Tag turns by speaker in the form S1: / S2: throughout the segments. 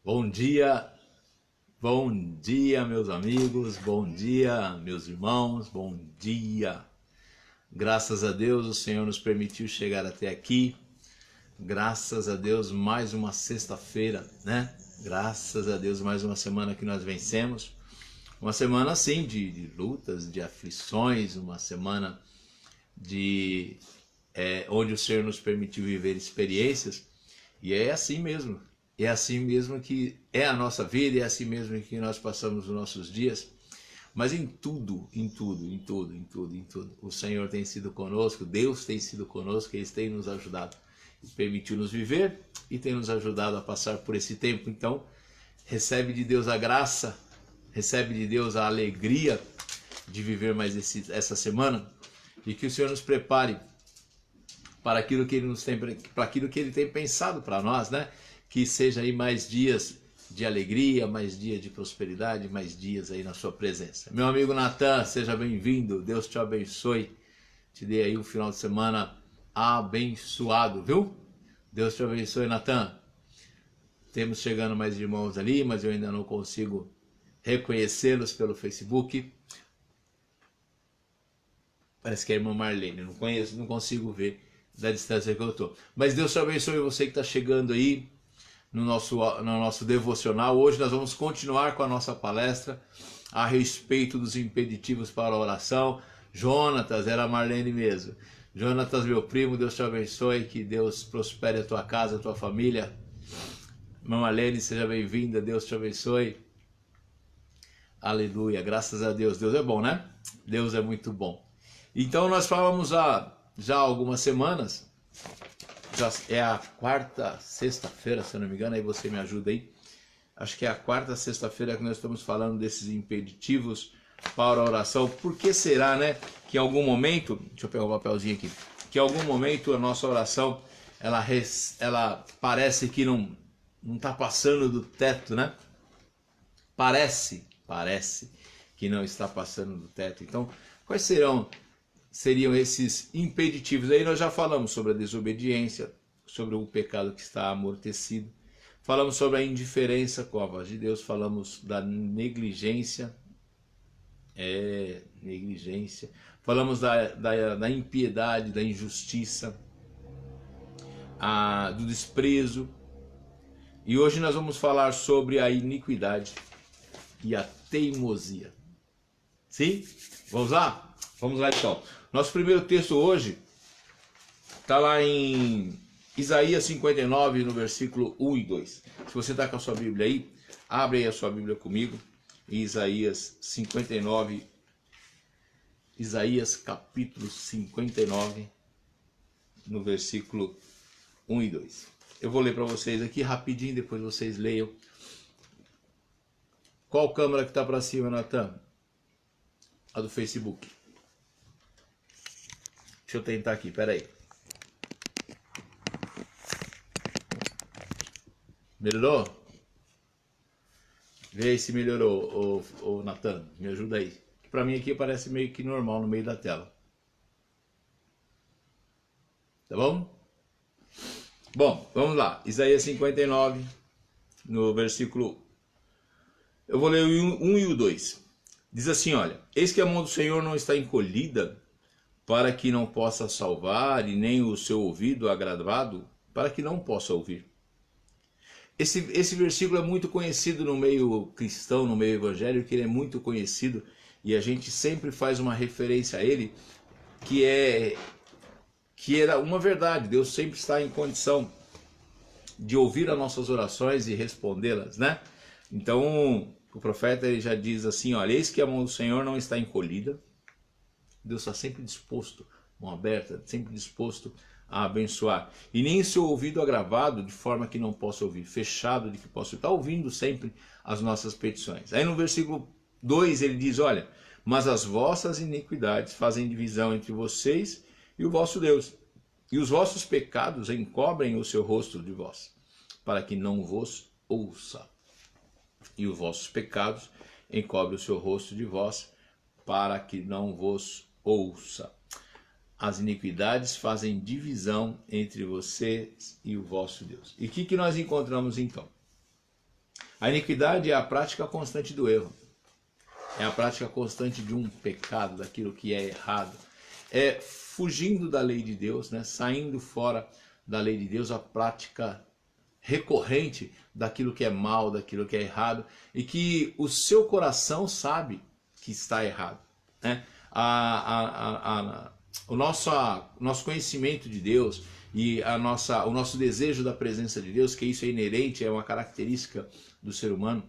S1: Bom dia, meus amigos, bom dia, meus irmãos, bom dia. Graças a Deus o Senhor nos permitiu chegar até aqui. Graças a Deus mais uma sexta-feira, né? Graças a Deus mais uma semana que nós vencemos. Uma semana assim de lutas, de aflições, uma semana de onde o Senhor nos permitiu viver experiências. E é assim mesmo. É assim mesmo que é a nossa vida, é assim mesmo que nós passamos os nossos dias. Mas em tudo, o Senhor tem sido conosco, Deus tem sido conosco, Ele tem nos ajudado. Permitiu-nos viver e tem nos ajudado a passar por esse tempo. Então, recebe de Deus a graça, recebe de Deus a alegria de viver mais essa semana. E que o Senhor nos prepare para aquilo que Ele nos tem, para aquilo que Ele tem pensado para nós, né? Que seja aí mais dias de alegria, mais dias de prosperidade, mais dias aí na sua presença. Meu amigo Natan, seja bem-vindo, Deus te abençoe, te dê aí um final de semana abençoado, viu? Deus te abençoe, Natan. Temos chegando mais irmãos ali, mas eu ainda não consigo reconhecê-los pelo Facebook. Parece que é a irmã Marlene, não conheço, não consigo ver da distância que eu estou. Mas Deus te abençoe você que está chegando aí no nosso devocional. Hoje nós vamos continuar com a nossa palestra a respeito dos impeditivos para a oração. Jonatas, era a Marlene mesmo. Jonatas, meu primo, Deus te abençoe, que Deus prospere a tua casa, a tua família. Irmã Marlene, seja bem-vinda, Deus te abençoe. Aleluia, graças a Deus. Deus é bom, né? Deus é muito bom. Então nós falamos já há algumas semanas, já é a quarta sexta-feira, se eu não me engano, aí você me ajuda aí. Acho que é a quarta sexta-feira que nós estamos falando desses impeditivos para a oração. Por que será, né, que em algum momento, deixa eu pegar o papelzinho aqui, que em algum momento a nossa oração, ela parece que não está passando do teto, né? Parece que não está passando do teto. Então, quais seriam esses impeditivos? Aí nós já falamos sobre a desobediência, sobre o pecado que está amortecido, falamos sobre a indiferença com a voz de Deus, falamos da negligência, falamos da impiedade, da injustiça, do desprezo, e hoje nós vamos falar sobre a iniquidade e a teimosia. Sim? Vamos lá? Vamos lá então. Nosso primeiro texto hoje está lá em Isaías 59, no versículo 1 e 2. Se você está com a sua Bíblia aí, abre aí a sua Bíblia comigo, em Isaías 59, Isaías capítulo 59, no versículo 1 e 2. Eu vou ler para vocês aqui rapidinho, depois vocês leiam. Qual câmera que está para cima, Natan? A do Facebook. Deixa eu tentar aqui, peraí. Melhorou? Vê aí se melhorou, ô Natan, me ajuda aí. Pra mim aqui parece meio que normal no meio da tela. Tá bom? Bom, vamos lá. Isaías 59, no versículo... Eu vou ler o 1 e o 2. Diz assim, olha: eis que a mão do Senhor não está encolhida para que não possa salvar, e nem o seu ouvido agravado para que não possa ouvir. Esse versículo é muito conhecido no meio cristão, no meio evangélico, que ele é muito conhecido, e a gente sempre faz uma referência a ele, que era uma verdade. Deus sempre está em condição de ouvir as nossas orações e respondê-las, né? Então, o profeta ele já diz assim, olha: eis que a mão do Senhor não está encolhida. Deus está sempre disposto, mão aberta, sempre disposto a abençoar. E nem seu ouvido agravado, de forma que não possa ouvir, fechado, de que possa estar ouvindo sempre as nossas petições. Aí no versículo 2 ele diz, olha: mas as vossas iniquidades fazem divisão entre vocês e o vosso Deus, e os vossos pecados encobrem o seu rosto de vós, para que não vos ouça. E os vossos pecados encobrem o seu rosto de vós, para que não vos ouça. As iniquidades fazem divisão entre vocês e o vosso Deus. E o que nós encontramos então? A iniquidade é a prática constante do erro. É a prática constante de um pecado, daquilo que é errado. É fugindo da lei de Deus, né? Saindo fora da lei de Deus, a prática recorrente daquilo que é mal, daquilo que é errado, e que o seu coração sabe que está errado, né? O nosso conhecimento de Deus e o nosso desejo da presença de Deus, que isso é inerente, é uma característica do ser humano,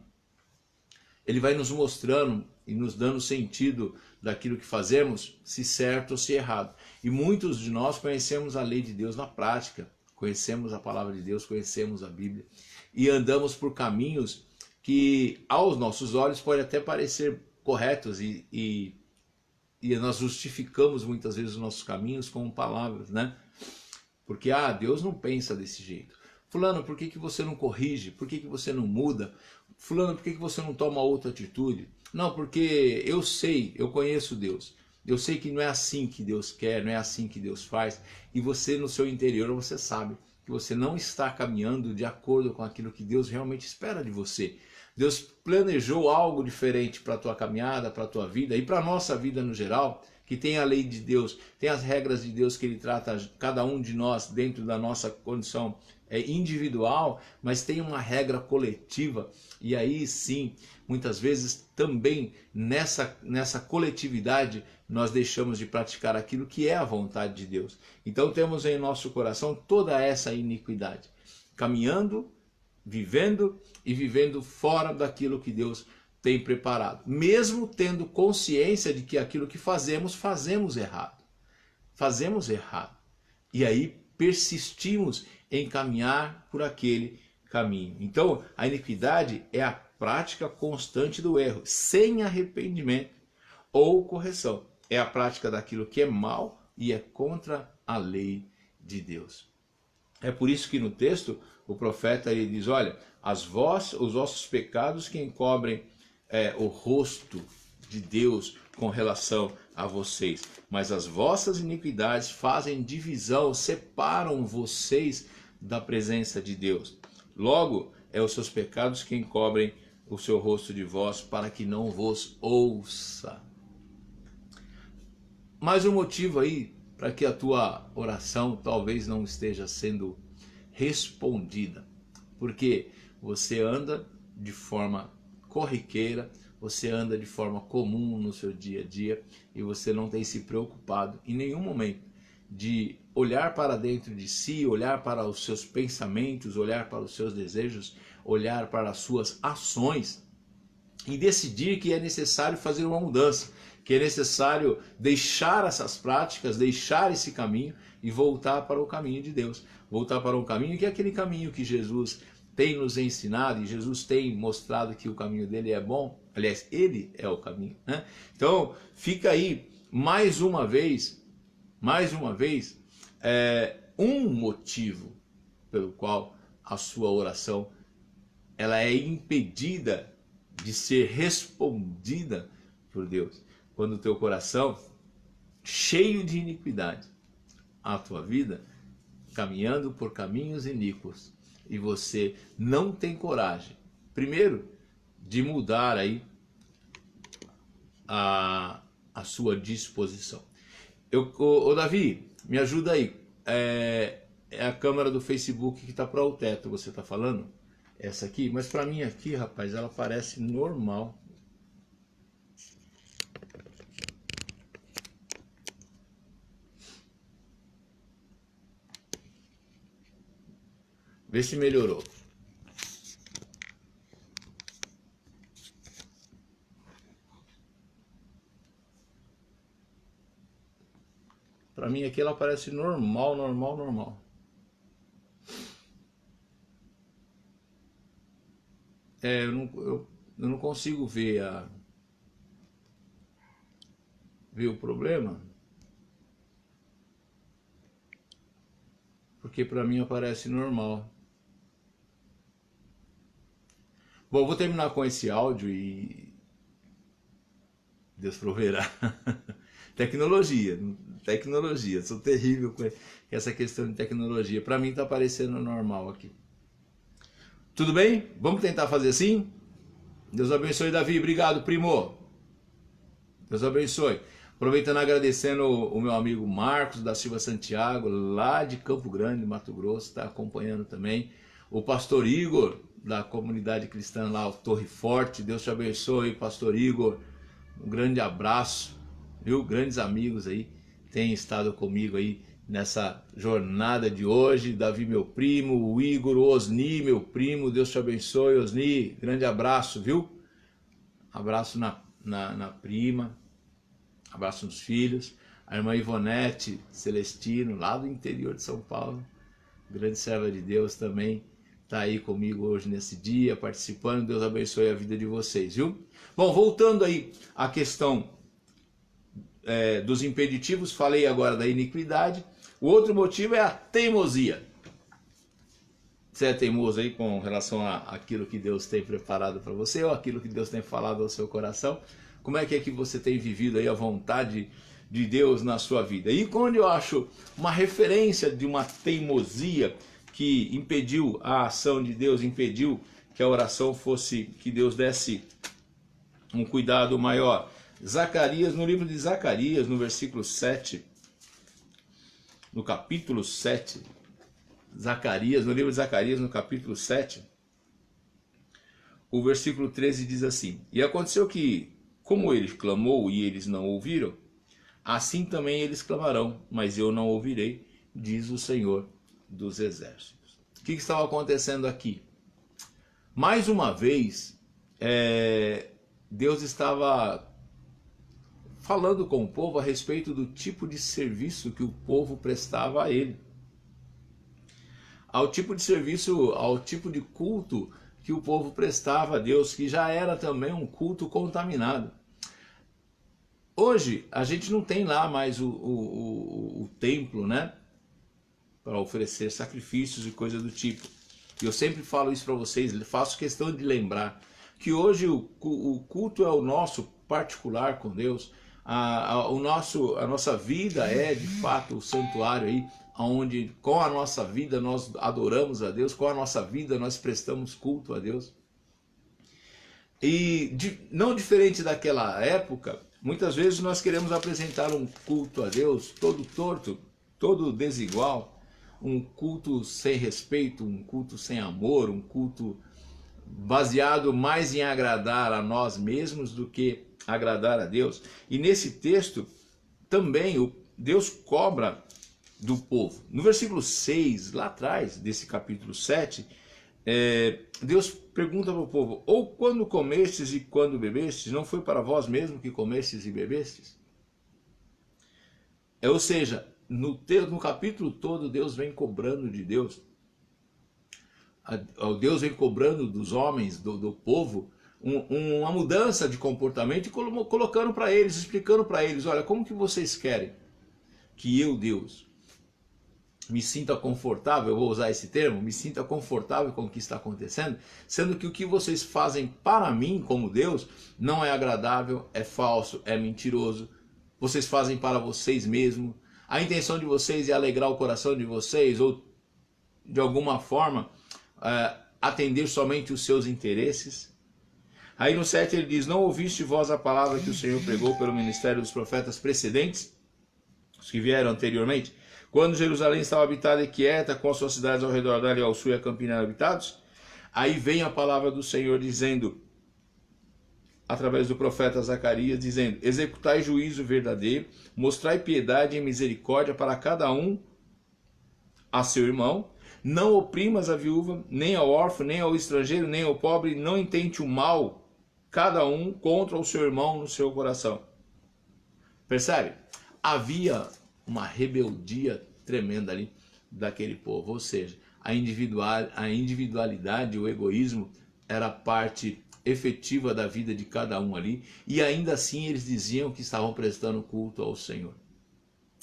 S1: ele vai nos mostrando e nos dando sentido daquilo que fazemos, se certo ou se errado. E muitos de nós conhecemos a lei de Deus na prática, conhecemos a palavra de Deus, conhecemos a Bíblia e andamos por caminhos que aos nossos olhos pode até parecer corretos e nós justificamos muitas vezes os nossos caminhos com palavras, né? Porque Deus não pensa desse jeito. Fulano, por que você não corrige? Por que você não muda? Fulano, por que você não toma outra atitude? Não, porque eu sei, eu conheço Deus. Eu sei que não é assim que Deus quer, não é assim que Deus faz. E você no seu interior, você sabe que você não está caminhando de acordo com aquilo que Deus realmente espera de você. Deus planejou algo diferente para a tua caminhada, para a tua vida e para a nossa vida no geral, que tem a lei de Deus, tem as regras de Deus que Ele trata cada um de nós dentro da nossa condição individual, mas tem uma regra coletiva. E aí sim, muitas vezes também nessa coletividade nós deixamos de praticar aquilo que é a vontade de Deus. Então temos em nosso coração toda essa iniquidade, caminhando, vivendo e vivendo fora daquilo que Deus tem preparado, mesmo tendo consciência de que aquilo que fazemos errado. Fazemos errado. E aí persistimos em caminhar por aquele caminho. Então, a iniquidade é a prática constante do erro, sem arrependimento ou correção. É a prática daquilo que é mal e é contra a lei de Deus. É por isso que no texto o profeta ele diz, olha, os vossos pecados que encobrem o rosto de Deus com relação a vocês, mas as vossas iniquidades fazem divisão, separam vocês da presença de Deus. Logo, é os seus pecados que encobrem o seu rosto de vós, para que não vos ouça. Mais um motivo aí para que a tua oração talvez não esteja sendo respondida, porque você anda de forma corriqueira, você anda de forma comum no seu dia a dia e você não tem se preocupado em nenhum momento de olhar para dentro de si, olhar para os seus pensamentos, olhar para os seus desejos, olhar para as suas ações e decidir que é necessário fazer uma mudança, que é necessário deixar essas práticas, deixar esse caminho e voltar para o caminho de Deus. Voltar para um caminho que é aquele caminho que Jesus tem nos ensinado e Jesus tem mostrado que o caminho dele é bom. Aliás, ele é o caminho, né? Então, fica aí mais uma vez, um motivo pelo qual a sua oração ela é impedida de ser respondida por Deus. Quando o teu coração, cheio de iniquidade, a tua vida, caminhando por caminhos iníquos, e você não tem coragem, primeiro, de mudar aí a sua disposição. Ô Davi, me ajuda aí. É a câmera do Facebook que está para o teto, você está falando? Essa aqui? Mas para mim aqui, rapaz, ela parece normal. Vê se melhorou. Para mim aqui ela parece normal. Eu não consigo ver o problema. Porque para mim aparece normal. Bom, eu vou terminar com esse áudio e Deus proverá. Tecnologia, sou terrível com essa questão de tecnologia. Para mim está aparecendo normal aqui. Tudo bem? Vamos tentar fazer assim? Deus abençoe, Davi. Obrigado, primo. Deus abençoe. Aproveitando, agradecendo o meu amigo Marcos da Silva Santiago, lá de Campo Grande, Mato Grosso, está acompanhando também. O pastor Igor, da comunidade cristã lá, o Torre Forte. Deus te abençoe, pastor Igor. Um grande abraço, viu? Grandes amigos aí têm estado comigo aí nessa jornada de hoje. Davi, meu primo, o Igor, o Osni, meu primo. Deus te abençoe, Osni. Grande abraço, viu? Abraço na prima. Abraço nos filhos, a irmã Ivonete Celestino, lá do interior de São Paulo, grande serva de Deus também, está aí comigo hoje nesse dia, participando. Deus abençoe a vida de vocês, viu? Bom, voltando aí à questão dos impeditivos, falei agora da iniquidade. O outro motivo é a teimosia. Você é teimoso aí com relação àquilo que Deus tem preparado para você, ou aquilo que Deus tem falado ao seu coração? Como é que você tem vivido aí a vontade de Deus na sua vida? E quando eu acho uma referência de uma teimosia que impediu a ação de Deus, impediu que a oração fosse, que Deus desse um cuidado maior. Zacarias, no livro de Zacarias, no versículo 7, no capítulo 7, Zacarias, no livro de Zacarias, no capítulo 7, o versículo 13 diz assim: E aconteceu que, como ele clamou e eles não ouviram, assim também eles clamarão, mas eu não ouvirei, diz o Senhor dos Exércitos. O que estava acontecendo aqui? Mais uma vez, Deus estava falando com o povo a respeito do tipo de serviço que o povo prestava a ele. Ao tipo de serviço, ao tipo de culto que o povo prestava a Deus, que já era também um culto contaminado. Hoje, a gente não tem lá mais o templo, né? Para oferecer sacrifícios e coisa do tipo. E eu sempre falo isso para vocês, faço questão de lembrar que hoje o culto é o nosso particular com Deus. A nossa vida é de fato o santuário aí, onde com a nossa vida nós adoramos a Deus, com a nossa vida nós prestamos culto a Deus. E não diferente daquela época, muitas vezes nós queremos apresentar um culto a Deus todo torto, todo desigual, um culto sem respeito, um culto sem amor, um culto baseado mais em agradar a nós mesmos do que agradar a Deus. E nesse texto também Deus cobra do povo. No versículo 6, lá atrás desse capítulo 7, Deus pergunta para o povo: ou quando comestes e quando bebestes, não foi para vós mesmo que comestes e bebestes? Ou seja, no capítulo todo Deus vem cobrando de Deus. Deus vem cobrando dos homens, do povo, uma mudança de comportamento e colocando para eles, explicando para eles: olha, como que vocês querem que eu, Deus, me sinta confortável, eu vou usar esse termo, me sinta confortável com o que está acontecendo, sendo que o que vocês fazem para mim como Deus não é agradável, é falso, é mentiroso, vocês fazem para vocês mesmos, a intenção de vocês é alegrar o coração de vocês ou de alguma forma atender somente os seus interesses. Aí no 7 ele diz: não ouviste vós a palavra que o Senhor pregou pelo ministério dos profetas precedentes, os que vieram anteriormente, quando Jerusalém estava habitada e quieta, com as suas cidades ao redor dela e ao sul e a campina habitados? Aí vem a palavra do Senhor dizendo, através do profeta Zacarias, dizendo: executai juízo verdadeiro, mostrai piedade e misericórdia para cada um a seu irmão, não oprimas a viúva, nem ao órfão, nem ao estrangeiro, nem ao pobre, não intente o mal, cada um contra o seu irmão no seu coração. Percebe? Havia uma rebeldia tremenda ali daquele povo, ou seja, a individualidade, o egoísmo era parte efetiva da vida de cada um ali, e ainda assim eles diziam que estavam prestando culto ao Senhor.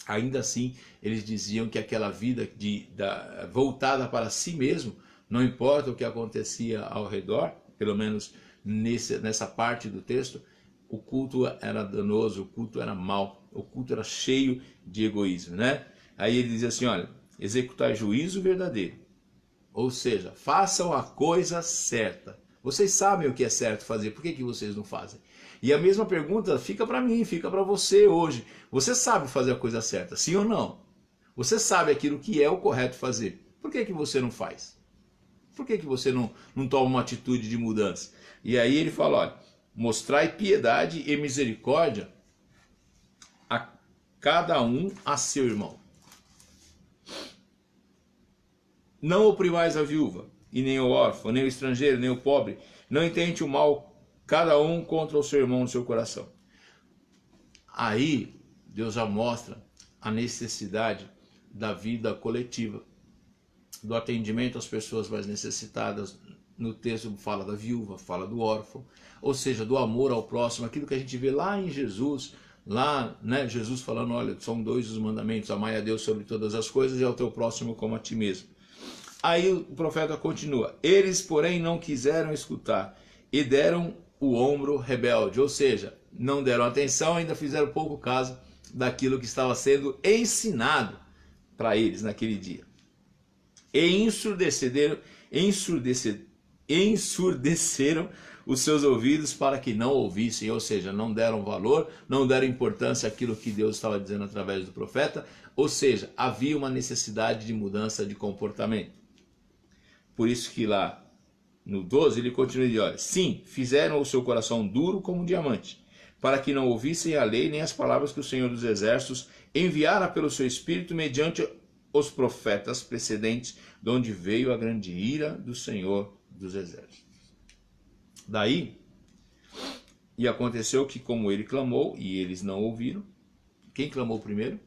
S1: Ainda assim eles diziam que aquela vida voltada para si mesmo, não importa o que acontecia ao redor, pelo menos nessa parte do texto, o culto era danoso, o culto era mau, o culto era cheio de egoísmo, né? Aí ele diz assim: olha, executar juízo verdadeiro, Ou seja, façam a coisa certa. Vocês sabem o que é certo fazer, por que vocês não fazem? E a mesma pergunta fica para mim, fica para você hoje. Você sabe fazer a coisa certa, sim ou não? Você sabe aquilo que é o correto fazer. Por que você não faz? Por que você não toma uma atitude de mudança? E aí ele fala, olha, mostrai piedade e misericórdia a cada um a seu irmão. Não oprimais a viúva, e nem o órfão, nem o estrangeiro, nem o pobre. Não intente o mal, cada um contra o seu irmão no seu coração. Aí, Deus já mostra a necessidade da vida coletiva, do atendimento às pessoas mais necessitadas. No texto fala da viúva, fala do órfão, ou seja, do amor ao próximo, aquilo que a gente vê lá em Jesus, lá, né, Jesus falando, olha, são 2 os mandamentos, amai a Deus sobre todas as coisas e ao teu próximo como a ti mesmo. Aí o profeta continua, eles porém não quiseram escutar e deram o ombro rebelde, ou seja, não deram atenção, ainda fizeram pouco caso daquilo que estava sendo ensinado para eles naquele dia. E ensurdeceram os seus ouvidos para que não ouvissem, ou seja, não deram valor, não deram importância àquilo que Deus estava dizendo através do profeta, ou seja, havia uma necessidade de mudança de comportamento. Por isso que lá no 12 ele continua de olha, sim, fizeram o seu coração duro como um diamante, para que não ouvissem a lei nem as palavras que o Senhor dos Exércitos enviara pelo seu Espírito mediante os profetas precedentes, de onde veio a grande ira do Senhor dos Exércitos. Daí, e aconteceu que como ele clamou, e eles não ouviram, quem clamou primeiro?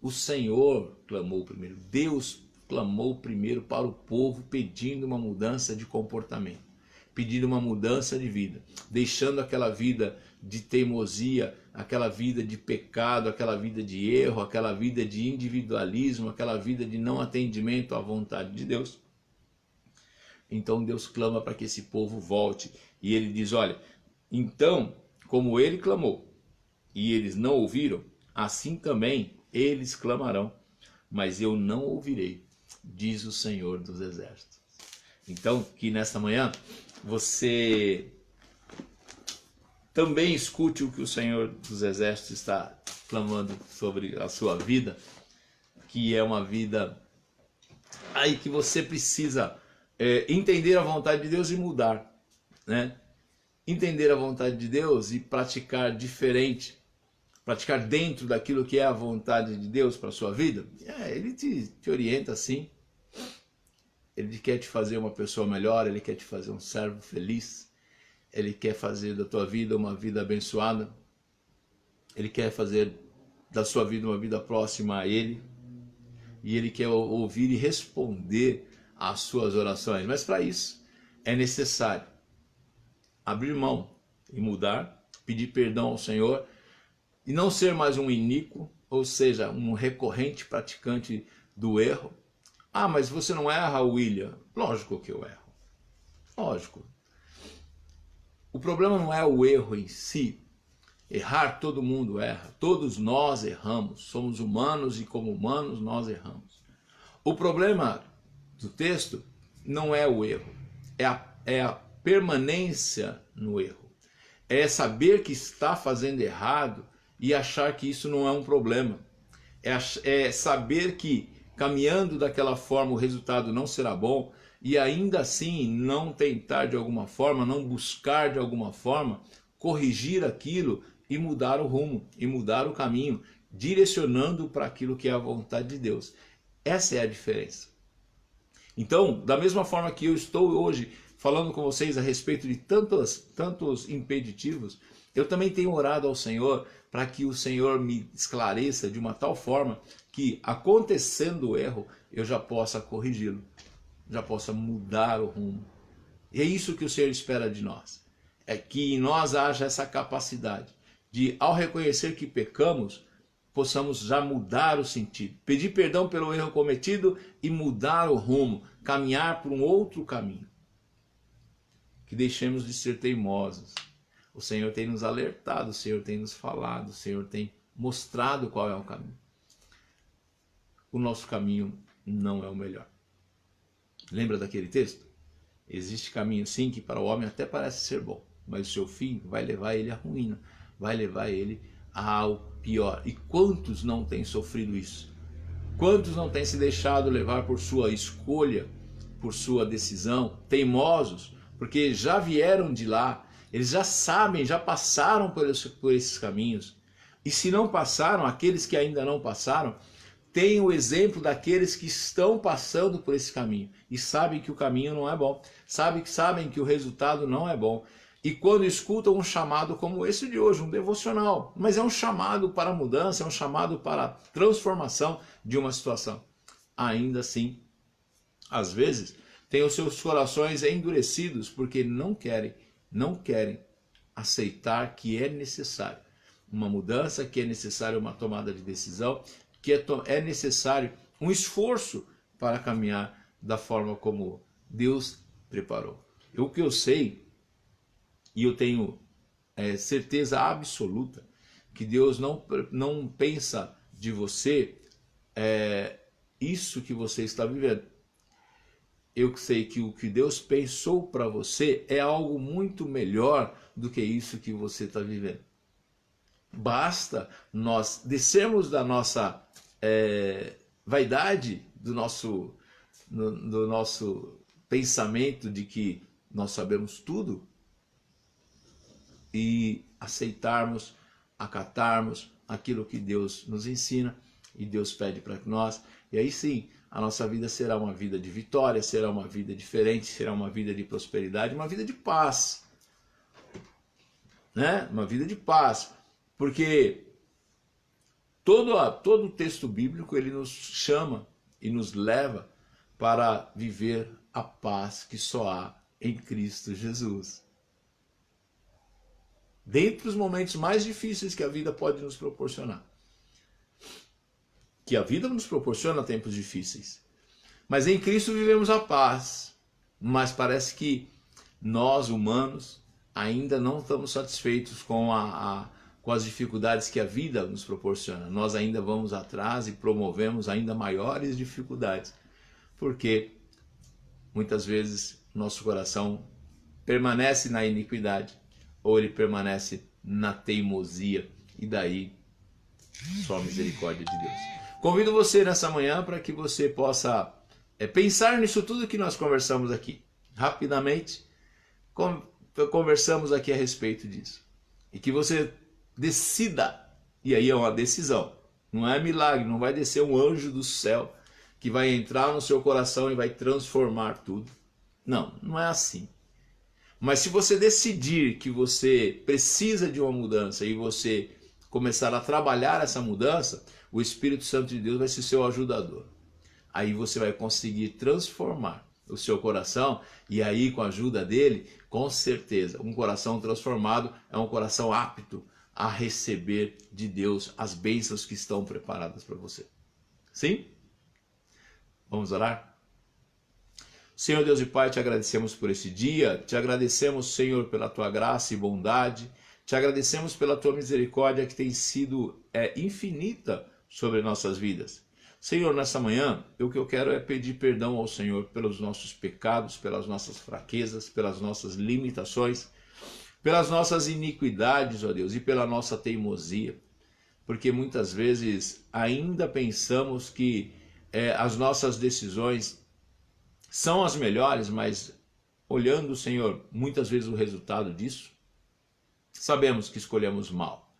S1: O Senhor clamou primeiro, Deus clamou primeiro para o povo, pedindo uma mudança de comportamento, pedindo uma mudança de vida, deixando aquela vida de teimosia, aquela vida de pecado, aquela vida de erro, aquela vida de individualismo, aquela vida de não atendimento à vontade de Deus. Então Deus clama para que esse povo volte, e ele diz, olha, então, como ele clamou, e eles não ouviram, assim também eles clamarão, mas eu não ouvirei, diz o Senhor dos Exércitos. Então, que nesta manhã você também escute o que o Senhor dos Exércitos está clamando sobre a sua vida, que é uma vida aí que você precisa entender a vontade de Deus e mudar, né? Entender a vontade de Deus e praticar diferente, praticar dentro daquilo que é a vontade de Deus para a sua vida. Ele te orienta assim, ele quer te fazer uma pessoa melhor, ele quer te fazer um servo feliz, ele quer fazer da tua vida uma vida abençoada, ele quer fazer da sua vida uma vida próxima a ele, e ele quer ouvir e responder às suas orações. Mas para isso é necessário abrir mão e mudar, pedir perdão ao Senhor e não ser mais um iníquo, ou seja, um recorrente praticante do erro. Ah, mas você não erra, William? Lógico que eu erro. Lógico. O problema não é o erro em si. Errar, todo mundo erra. Todos nós erramos. Somos humanos e como humanos nós erramos. O problema do texto não é o erro. É a permanência no erro. É saber que está fazendo errado e achar que isso não é um problema. É saber que caminhando daquela forma o resultado não será bom e ainda assim não tentar de alguma forma, não buscar de alguma forma corrigir aquilo e mudar o rumo, e mudar o caminho, direcionando para aquilo que é a vontade de Deus. Essa é a diferença. Então, da mesma forma que eu estou hoje falando com vocês a respeito de tantos impeditivos, eu também tenho orado ao Senhor para que o Senhor me esclareça de uma tal forma que, acontecendo o erro, eu já possa corrigi-lo, já possa mudar o rumo. E é isso que o Senhor espera de nós. É que em nós haja essa capacidade de, ao reconhecer que pecamos, possamos já mudar o sentido, pedir perdão pelo erro cometido e mudar o rumo, caminhar por um outro caminho. Que deixemos de ser teimosos. O Senhor tem nos alertado, o Senhor tem nos falado, o Senhor tem mostrado qual é o caminho. O nosso caminho não é o melhor. Lembra daquele texto? Existe caminho sim que para o homem até parece ser bom, mas o seu fim vai levar ele à ruína, vai levar ele ao pior. E quantos não têm sofrido isso? Quantos não têm se deixado levar por sua escolha, por sua decisão, teimosos, porque já vieram de lá, eles já sabem, já passaram por esses caminhos. E se não passaram, aqueles que ainda não passaram, têm o exemplo daqueles que estão passando por esse caminho e sabem que o caminho não é bom, sabem que o resultado não é bom. E quando escutam um chamado como esse de hoje, um devocional, mas é um chamado para mudança, é um chamado para transformação de uma situação. Ainda assim, às vezes, têm os seus corações endurecidos porque não querem aceitar que é necessário uma mudança, que é necessário uma tomada de decisão, que é necessário um esforço para caminhar da forma como Deus preparou. O que eu sei, e eu tenho certeza absoluta, que Deus não pensa de você isso que você está vivendo. Eu sei que o que Deus pensou para você é algo muito melhor do que isso que você está vivendo. Basta nós descermos da nossa vaidade, do nosso pensamento de que nós sabemos tudo e aceitarmos, acatarmos aquilo que Deus nos ensina e Deus pede para nós. E aí sim, a nossa vida será uma vida de vitória, será uma vida diferente, será uma vida de prosperidade, uma vida de paz. Né? Uma vida de paz. Porque todo o texto bíblico ele nos chama e nos leva para viver a paz que só há em Cristo Jesus. Dentre os momentos mais difíceis que a vida pode nos proporcionar. Que a vida nos proporciona tempos difíceis. Mas em Cristo vivemos a paz. Mas parece que nós, humanos, ainda não estamos satisfeitos com as dificuldades que a vida nos proporciona. Nós ainda vamos atrás e promovemos ainda maiores dificuldades. Porque muitas vezes nosso coração permanece na iniquidade ou ele permanece na teimosia. E daí só a misericórdia de Deus. Convido você nessa manhã para que você possa pensar nisso tudo que nós conversamos aqui. Rapidamente, conversamos aqui a respeito disso. E que você decida, e aí é uma decisão, não é milagre, não vai descer um anjo do céu que vai entrar no seu coração e vai transformar tudo. Não, não é assim. Mas se você decidir que você precisa de uma mudança e você começar a trabalhar essa mudança, o Espírito Santo de Deus vai ser seu ajudador. Aí você vai conseguir transformar o seu coração e aí com a ajuda dele, com certeza, um coração transformado é um coração apto a receber de Deus as bênçãos que estão preparadas para você. Sim? Vamos orar? Senhor Deus e Pai, te agradecemos por esse dia, te agradecemos, Senhor, pela tua graça e bondade, te agradecemos pela tua misericórdia que tem sido infinita sobre nossas vidas. Senhor, nessa manhã, o que eu quero é pedir perdão ao Senhor pelos nossos pecados, pelas nossas fraquezas, pelas nossas limitações, pelas nossas iniquidades, ó Deus, e pela nossa teimosia. Porque muitas vezes ainda pensamos que as nossas decisões são as melhores, mas olhando, Senhor, muitas vezes o resultado disso, sabemos que escolhemos mal.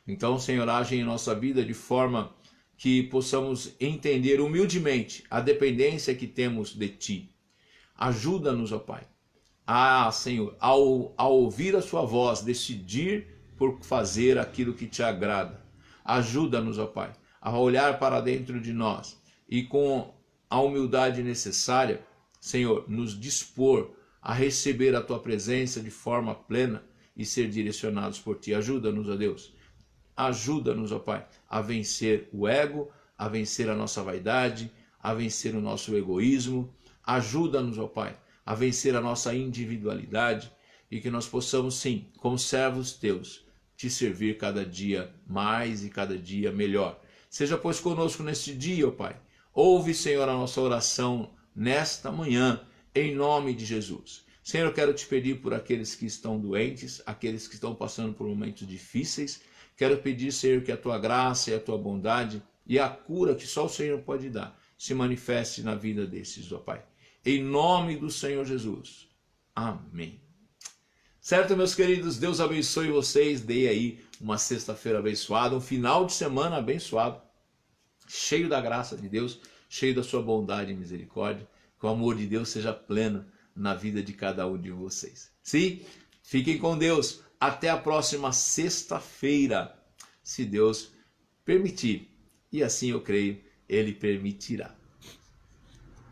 S1: Então, Senhor, age em nossa vida de forma que possamos entender humildemente a dependência que temos de Ti. Ajuda-nos, ó Pai, Senhor, ao ouvir a Sua voz, decidir por fazer aquilo que Te agrada. Ajuda-nos, ó Pai, a olhar para dentro de nós e com a humildade necessária, Senhor, nos dispor a receber a Tua presença de forma plena e ser direcionados por Ti. Ajuda-nos, ó Deus. Ajuda-nos, ó Pai, a vencer o ego, a vencer a nossa vaidade, a vencer o nosso egoísmo. Ajuda-nos, ó Pai, a vencer a nossa individualidade e que nós possamos, sim, como servos Teus, Te servir cada dia mais e cada dia melhor. Seja, pois, conosco neste dia, ó Pai. Ouve, Senhor, a nossa oração nesta manhã, em nome de Jesus. Senhor, eu quero te pedir por aqueles que estão doentes, aqueles que estão passando por momentos difíceis. Quero pedir, Senhor, que a tua graça e a tua bondade e a cura que só o Senhor pode dar se manifeste na vida desses, ó Pai. Em nome do Senhor Jesus. Amém. Certo, meus queridos? Deus abençoe vocês. Dê aí uma sexta-feira abençoada, um final de semana abençoado, cheio da graça de Deus, cheio da sua bondade e misericórdia. Que o amor de Deus seja pleno na vida de cada um de vocês. Sim? Fiquem com Deus. Até a próxima sexta-feira, se Deus permitir. E assim eu creio, Ele permitirá.